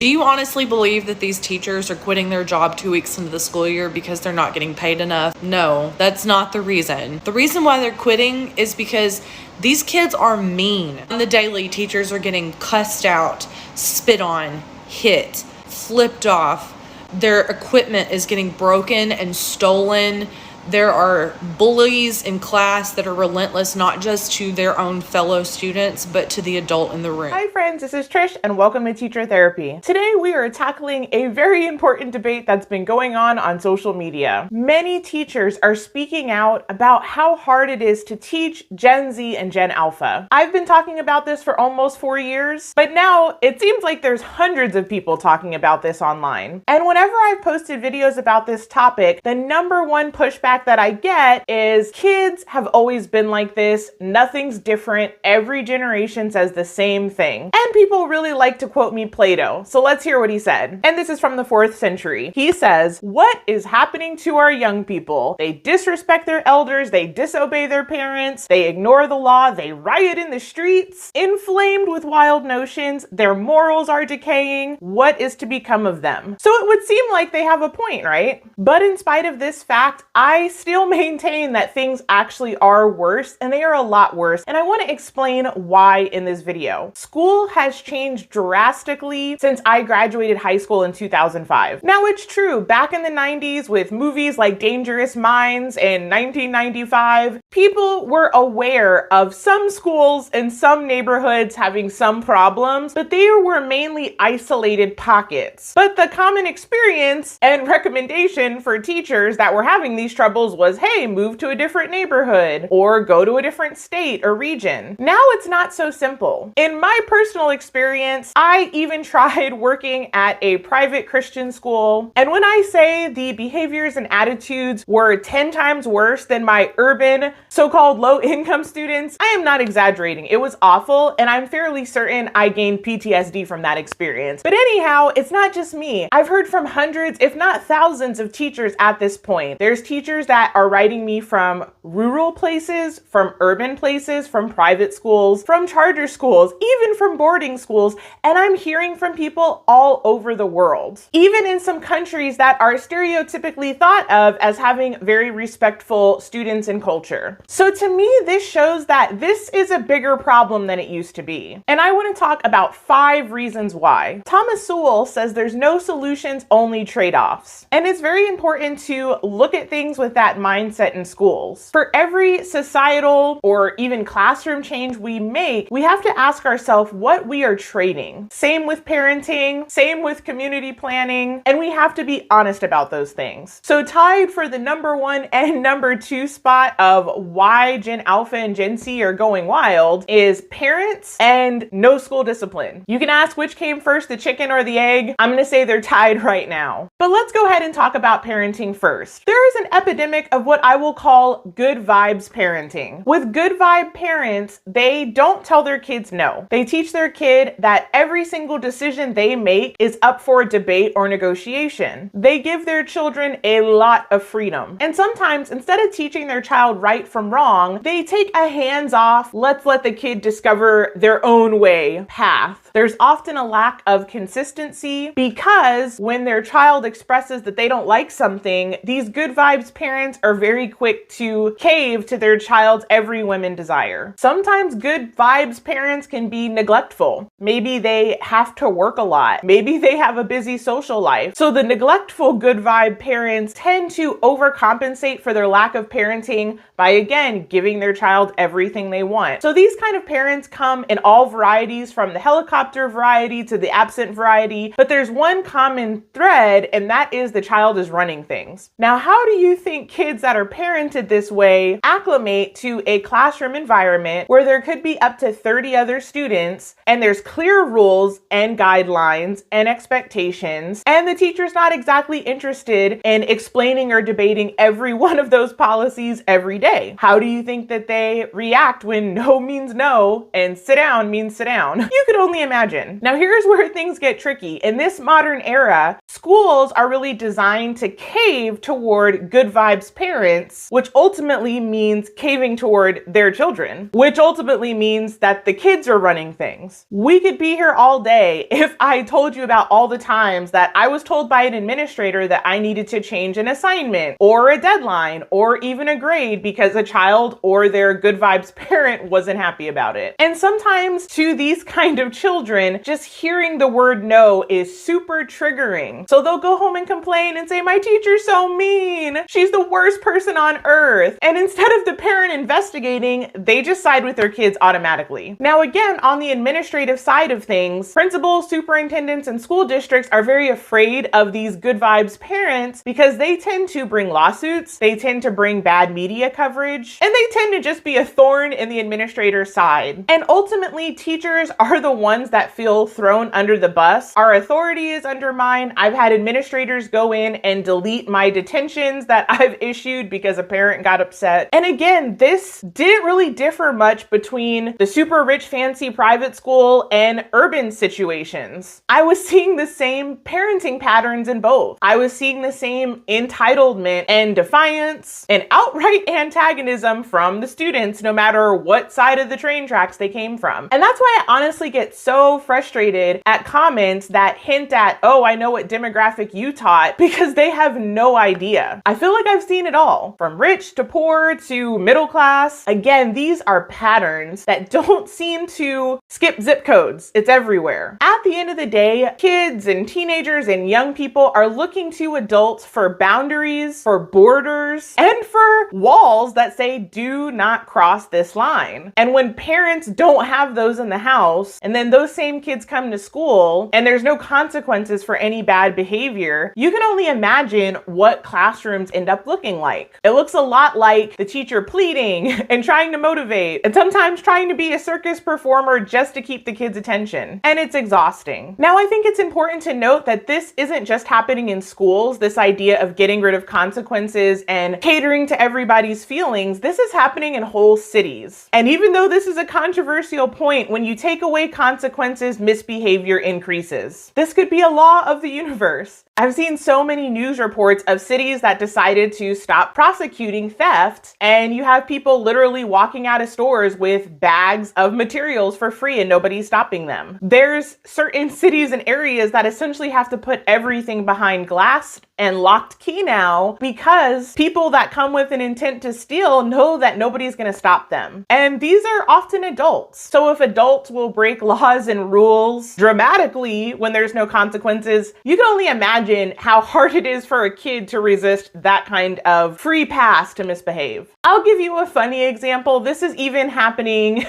Do you honestly believe that these teachers are quitting their job 2 weeks into the school year because they're not getting paid enough? No, that's not the reason. The reason why they're quitting is because these kids are mean. On the daily, teachers are getting cussed out, spit on, hit, flipped off. Their equipment is getting broken and stolen. There are bullies in class that are relentless, not just to their own fellow students, but to the adult in the room. Hi friends, this is Trish and welcome to Teacher Therapy. Today we are tackling a very important debate that's been going on social media. Many teachers are speaking out about how hard it is to teach Gen Z and Gen Alpha. I've been talking about this for almost 4 years, but now it seems like there's hundreds of people talking about this online. And whenever I've posted videos about this topic, the number one pushback that I get is kids have always been like this, nothing's different, every generation says the same thing. And people really like to quote me Plato, so let's hear what he said. And this is from the 4th century. He says, "What is happening to our young people? They disrespect their elders, they disobey their parents, they ignore the law, they riot in the streets, inflamed with wild notions, their morals are decaying. What is to become of them?" So it would seem like they have a point, right? But in spite of this fact, I still maintain that things actually are worse, and they are a lot worse, and I want to explain why in this video. School has changed drastically since I graduated high school in 2005. Now it's true, back in the 90s with movies like Dangerous Minds in 1995, people were aware of some schools and some neighborhoods having some problems, but they were mainly isolated pockets. But the common experience and recommendation for teachers that were having these troubles was, hey, move to a different neighborhood or go to a different state or region. Now it's not so simple. In my personal experience, I even tried working at a private Christian school, and when I say the behaviors and attitudes were 10 times worse than my urban so-called low-income students, I am not exaggerating. It was awful, and I'm fairly certain I gained PTSD from that experience. But anyhow, it's not just me. I've heard from hundreds, if not thousands, of teachers at this point. There's teachers that are writing me from rural places, from urban places, from private schools, from charter schools, even from boarding schools, and I'm hearing from people all over the world. Even in some countries that are stereotypically thought of as having very respectful students and culture. So to me, this shows that this is a bigger problem than it used to be. And I want to talk about 5 reasons why. Thomas Sowell says there's no solutions, only trade-offs. And it's very important to look at things with that mindset in schools. For every societal or even classroom change we make, we have to ask ourselves what we are trading. Same with parenting, same with community planning, and we have to be honest about those things. So tied for the number 1 and number 2 spot of why Gen Alpha and Gen Z are going wild is parents and no school discipline. You can ask which came first, the chicken or the egg. I'm going to say they're tied right now. But let's go ahead and talk about parenting first. There is an epidemic of what I will call good vibes parenting. With good vibe parents, they don't tell their kids no. They teach their kid that every single decision they make is up for debate or negotiation. They give their children a lot of freedom. And sometimes instead of teaching their child right from wrong, they take a hands-off, let's let the kid discover their own way path. There's often a lack of consistency because when their child expresses that they don't like something, these good vibes parents are very quick to cave to their child's every whim and desire. Sometimes good vibes parents can be neglectful. Maybe they have to work a lot. Maybe they have a busy social life. So the neglectful good vibe parents tend to overcompensate for their lack of parenting by, again, giving their child everything they want. So these kind of parents come in all varieties, from the helicopter variety to the absent variety, but there's one common thread, and that is the child is running things. Now, how do you think kids that are parented this way acclimate to a classroom environment where there could be up to 30 other students and there's clear rules and guidelines and expectations, and the teacher's not exactly interested in explaining or debating every one of those policies every day? How do you think that they react when no means no and sit down means sit down? You could only imagine. Now here's where things get tricky. In this modern era, schools are really designed to cave toward good vibes parents, which ultimately means caving toward their children, which ultimately means that the kids are running things. We could be here all day if I told you about all the times that I was told by an administrator that I needed to change an assignment or a deadline or even a grade because a child or their good vibes parent wasn't happy about it. And sometimes to these kind of children, just hearing the word no is super triggering. So they'll go home and complain and say, my teacher's so mean. She's the worst person on earth. And instead of the parent investigating, they just side with their kids automatically. Now, again, on the administrative side of things, principals, superintendents, and school districts are very afraid of these good vibes parents because they tend to bring lawsuits, they tend to bring bad media coverage, and they tend to just be a thorn in the administrator's side. And ultimately, teachers are the ones that feel thrown under the bus. Our authority is undermined. I've had administrators go in and delete my detentions that I've issued because a parent got upset. And again, this didn't really differ much between the super rich, fancy private school and urban situations. I was seeing the same parenting patterns in both. I was seeing the same entitlement and defiance and outright antagonism from the students, no matter what side of the train tracks they came from. And that's why I honestly get so frustrated at comments that hint at, oh, I know what demographic you taught, because they have no idea. I feel like I've seen it all, from rich to poor to middle class. Again, these are patterns that don't seem to skip zip codes. It's everywhere. At the end of the day, kids and teenagers and young people are looking to adults for boundaries, for borders, and for walls that say, do not cross this line. And when parents don't have those in the house, and then those same kids come to school and there's no consequences for any bad behavior, you can only imagine what classrooms end up looking like. It looks a lot like the teacher pleading and trying to motivate, and sometimes trying to be a circus performer just to keep the kids' attention. And it's exhausting. Now, I think it's important to note that this isn't just happening in schools, this idea of getting rid of consequences and catering to everybody's feelings. This is happening in whole cities. And even though this is a controversial point, when you take away consequences, misbehavior increases. This could be a law of the universe. I've seen so many news reports of cities that decided to stop prosecuting theft, and you have people literally walking out of stores with bags of materials for free and nobody's stopping them. There's certain cities and areas that essentially have to put everything behind glass and locked key now because people that come with an intent to steal know that nobody's going to stop them. And these are often adults. So if adults will break laws and rules dramatically when there's no consequences, you can only imagine how hard it is for a kid to resist that kind of free pass to misbehave. I'll give you a funny example. This is even happening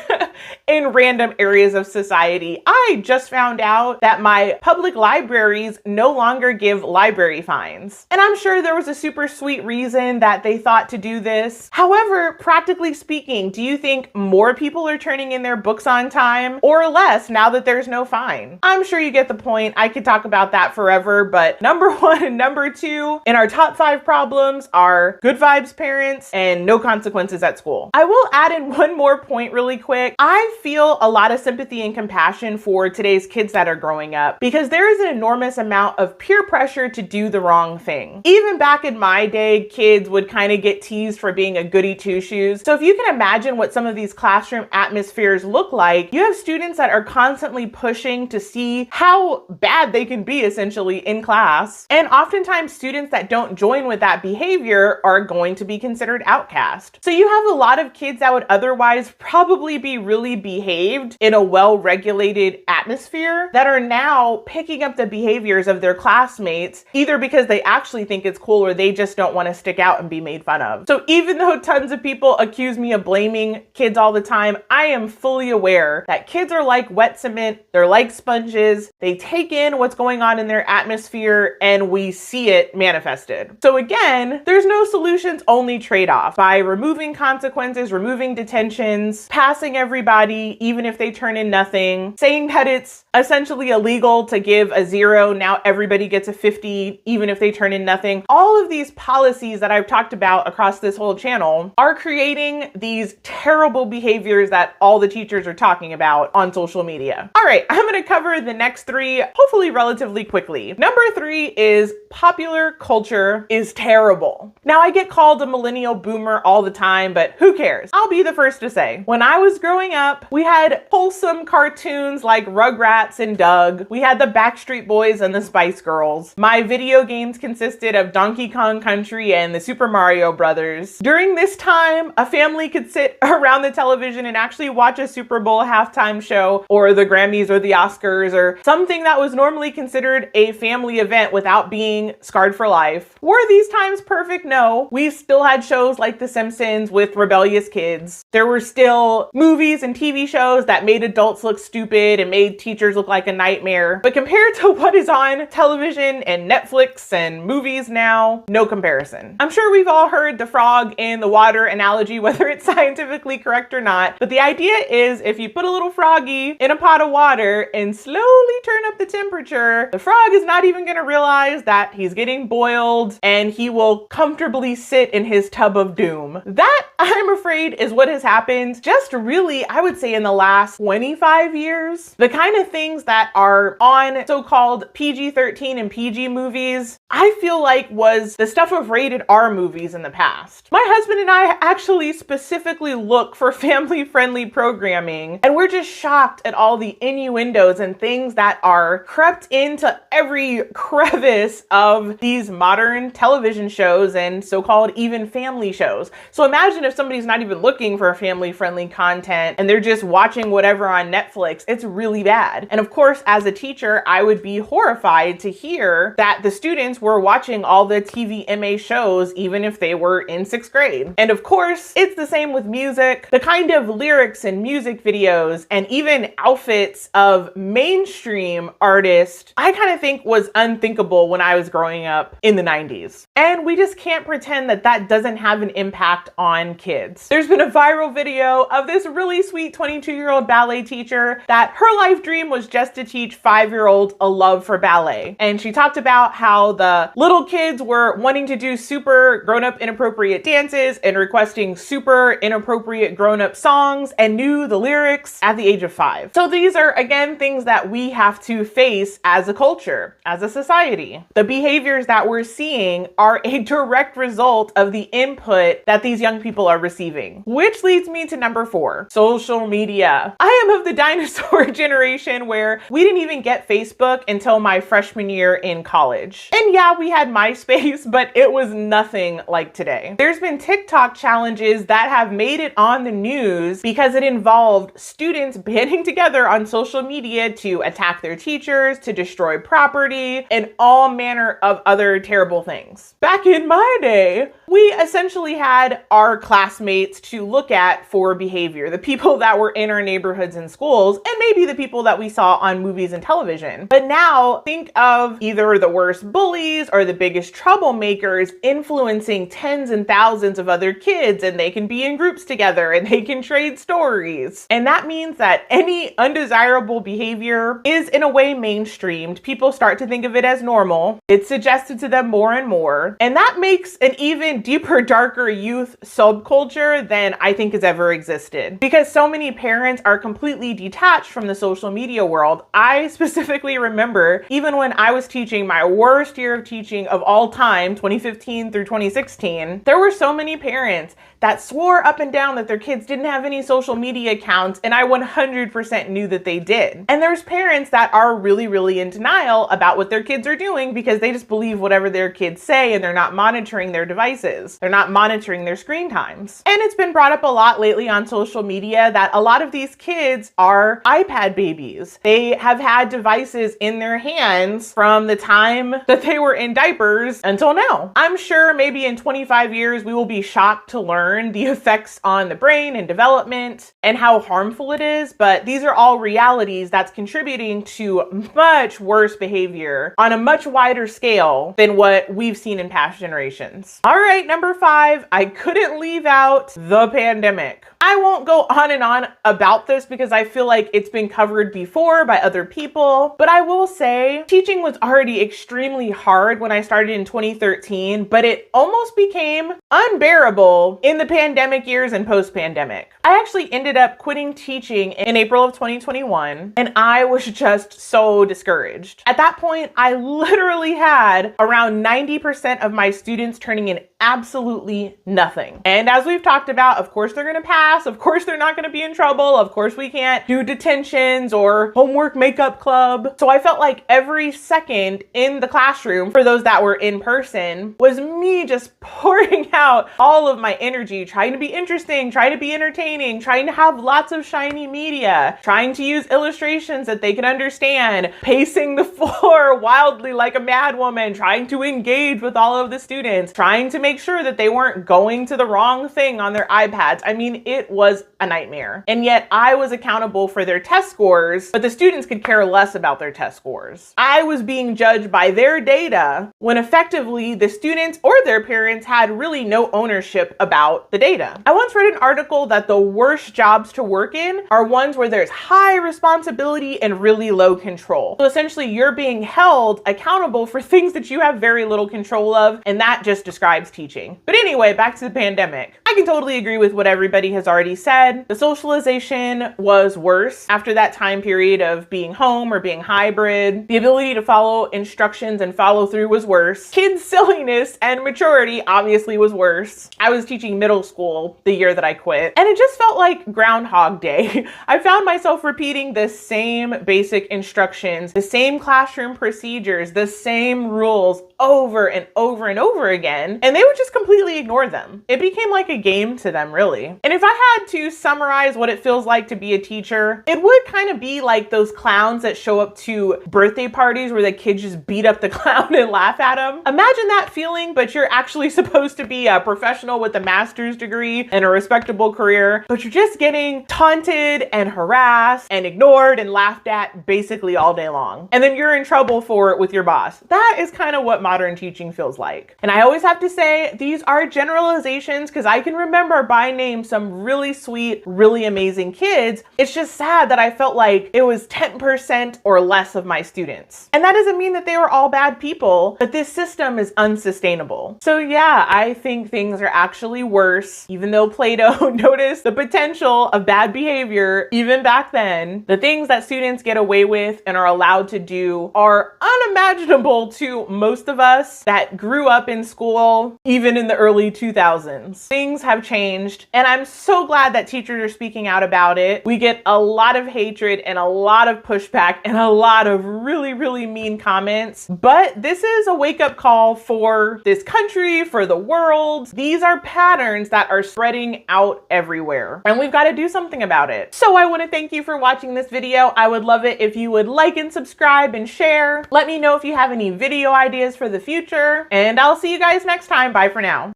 in random areas of society. I just found out that my public libraries no longer give library fines. And I'm sure there was a super sweet reason that they thought to do this. However, practically speaking, do you think more people are turning in their books on time or less now that there's no fine? I'm sure you get the point. I could talk about that forever, but number one and number two in our top 5 problems are good vibes parents and no consequences at school. I will add in one more point really quick. I feel a lot of sympathy and compassion for today's kids that are growing up because there is an enormous amount of peer pressure to do the wrong thing. Even back in my day, kids would kind of get teased for being a goody two-shoes. So if you can imagine what some of these classroom atmospheres look like, you have students that are constantly pushing to see how bad they can be essentially in class. And oftentimes students that don't join with that behavior are going to be considered outcast. So you have a lot of kids that would otherwise probably be really behaved in a well-regulated atmosphere that are now picking up the behaviors of their classmates, either because they actually think it's cool or they just don't want to stick out and be made fun of. So even though tons of people accuse me of blaming kids all the time, I am fully aware that kids are like wet cement, they're like sponges, they take in what's going on in their atmosphere and we see it manifested. So again, there's no solutions, only trade-off. By removing consequences, removing detentions, passing everybody, even if they turn in nothing, saying that it's essentially illegal to give a 0, now everybody gets a 50, even if they they turn in nothing. All of these policies that I've talked about across this whole channel are creating these terrible behaviors that all the teachers are talking about on social media. All right, I'm going to cover the next three, hopefully relatively quickly. Number 3 is popular culture is terrible. Now, I get called a millennial boomer all the time, but who cares? I'll be the first to say, when I was growing up, we had wholesome cartoons like Rugrats and Doug. We had the Backstreet Boys and the Spice Girls. My video games consisted of Donkey Kong Country and the Super Mario Brothers. During this time, a family could sit around the television and actually watch a Super Bowl halftime show or the Grammys or the Oscars or something that was normally considered a family event without being scarred for life. Were these times perfect? No. We still had shows like The Simpsons with rebellious kids. There were still movies and TV shows that made adults look stupid and made teachers look like a nightmare. But compared to what is on television and Netflix and movies now, no comparison. I'm sure we've all heard the frog in the water analogy, whether it's scientifically correct or not. But the idea is if you put a little froggy in a pot of water and slowly turn up the temperature, the frog is not even going to realize that he's getting boiled and he will comfortably sit in his tub of doom. That, I'm afraid, is what has happened just really, I would say, in the last 25 years. The kind of things that are on so-called PG-13 and PG movies, I feel like was the stuff of rated R movies in the past. My husband and I actually specifically look for family-friendly programming, and we're just shocked at all the innuendos and things that are crept into every crevice of these modern television shows and so-called even family shows. So imagine if somebody's not even looking for family-friendly content and they're just watching whatever on Netflix. It's really bad. And of course, as a teacher, I would be horrified to hear that the students were watching all the TVMA shows even if they were in 6th grade. And of course, it's the same with music. The kind of lyrics and music videos and even outfits of mainstream artists, I kind of think was unthinkable when I was growing up in the 90s. And we just can't pretend that that doesn't have an impact on kids. There's been a viral video of this really sweet 22-year-old ballet teacher that her life dream was just to teach 5-year-olds a love for ballet. And she talked about how the little kids were wanting to do super grown-up inappropriate dances and requesting super inappropriate grown-up songs and knew the lyrics at the age of 5. So these are, again, things that we have to face as a culture, as a society. The behaviors that we're seeing are a direct result of the input that these young people are receiving. Which leads me to number 4, social media. I am of the dinosaur generation where we didn't even get Facebook until my freshman year in college. And yeah, we had MySpace, but it was nothing like today. There's been TikTok challenges that have made it on the news because it involved students banding together on social media to attack their teachers, to destroy property, and all manner of other terrible things. Back in my day, we essentially had our classmates to look at for behavior, the people that were in our neighborhoods and schools, and maybe the people that we saw on movies and television. But now think of either the worst bullies or the biggest troublemakers influencing tens and thousands of other kids, and they can be in groups together and they can trade stories. And that means that any undesirable behavior is in a way mainstreamed. People start to think of it as normal. It's suggested to them more and more. And that makes an even deeper, darker youth subculture than I think has ever existed. Because so many parents are completely detached from the social media world. I specifically remember even when I was teaching my worst year of teaching of all time, 2015 through 2016, there were so many parents that swore up and down that their kids didn't have any social media accounts, and I 100% knew that they did. And there's parents that are really in denial about what their kids are doing because they just believe whatever their kids say and they're not monitoring their devices. They're not monitoring their screen times. And it's been brought up a lot lately on social media that a lot of these kids are iPad babies. They have had devices in their hands from the time that they were in diapers until now. I'm sure maybe in 25 years we will be shocked to learn the effects on the brain and development and how harmful it is, but these are all realities that's contributing to much worse behavior on a much wider scale than what we've seen in past generations. All right, number 5, I couldn't leave out the pandemic. I won't go on and on about this because I feel like it's been covered before by other people, but I will say teaching was already extremely hard hard when I started in 2013, but it almost became unbearable in the pandemic years and post-pandemic. I actually ended up quitting teaching in April of 2021, and I was just so discouraged. At that point, I literally had around 90% of my students turning in absolutely nothing. And as we've talked about, of course they're gonna pass, of course they're not gonna be in trouble, of course we can't do detentions or homework makeup club. So I felt like every second in the classroom, for those that were in person, was me just pouring out all of my energy, trying to be interesting, trying to be entertaining, trying to have lots of shiny media, trying to use illustrations that they can understand, pacing the floor wildly like a mad woman, trying to engage with all of the students, trying to make sure that they weren't going to the wrong thing on their iPads. I mean, it was a nightmare. And yet I was accountable for their test scores, but the students could care less about their test scores. I was being judged by their data when effectively the students or their parents had really no ownership about the data. I once read an article that the worst jobs to work in are ones where there's high responsibility and really low control. So essentially you're being held accountable for things that you have very little control of, and that just describes teaching. But anyway, back to the pandemic. I can totally agree with what everybody has already said. The socialization was worse after that time period of being home or being hybrid. The ability to follow instructions and follow through was worse. Kids' silliness and maturity obviously was worse. I was teaching middle school the year that I quit, and it just felt like Groundhog Day. I found myself repeating the same basic instructions, the same classroom procedures, the same rules over and over and over again, and they would just completely ignore them. It became like a game to them, really. And if I had to summarize what it feels like to be a teacher, it would kind of be like those clowns that show up to birthday parties where the kids just beat up the clown and laugh at him. Imagine that feeling, but you're actually supposed to be a professional with a master's degree and a respectable career, but you're just getting taunted and harassed and ignored and laughed at basically all day long. And then you're in trouble for it with your boss. That is kind of what modern teaching feels like. And I always have to say, these are generalizations because I can remember by name some really sweet, really amazing kids. It's just sad that I felt like it was 10% or less of my students. And that doesn't mean that they were all bad people, but this system is unsustainable. So yeah, I think things are actually worse, even though Plato noticed the potential of bad behavior even back then. The things that students get away with and are allowed to do are unimaginable to most of us that grew up in school, even in the early 2000s. Things have changed, and I'm so glad that teachers are speaking out about it. We get a lot of hatred and a lot of pushback and a lot of really, really mean comments, but this is a wake-up call for this country, for the world. These are patterns that are spreading out everywhere, and we've got to do something about it. So I want to thank you for watching this video. I would love it if you would like and subscribe and share. Let me know if you have any video ideas for the future, and I'll see you guys next time. Bye for now.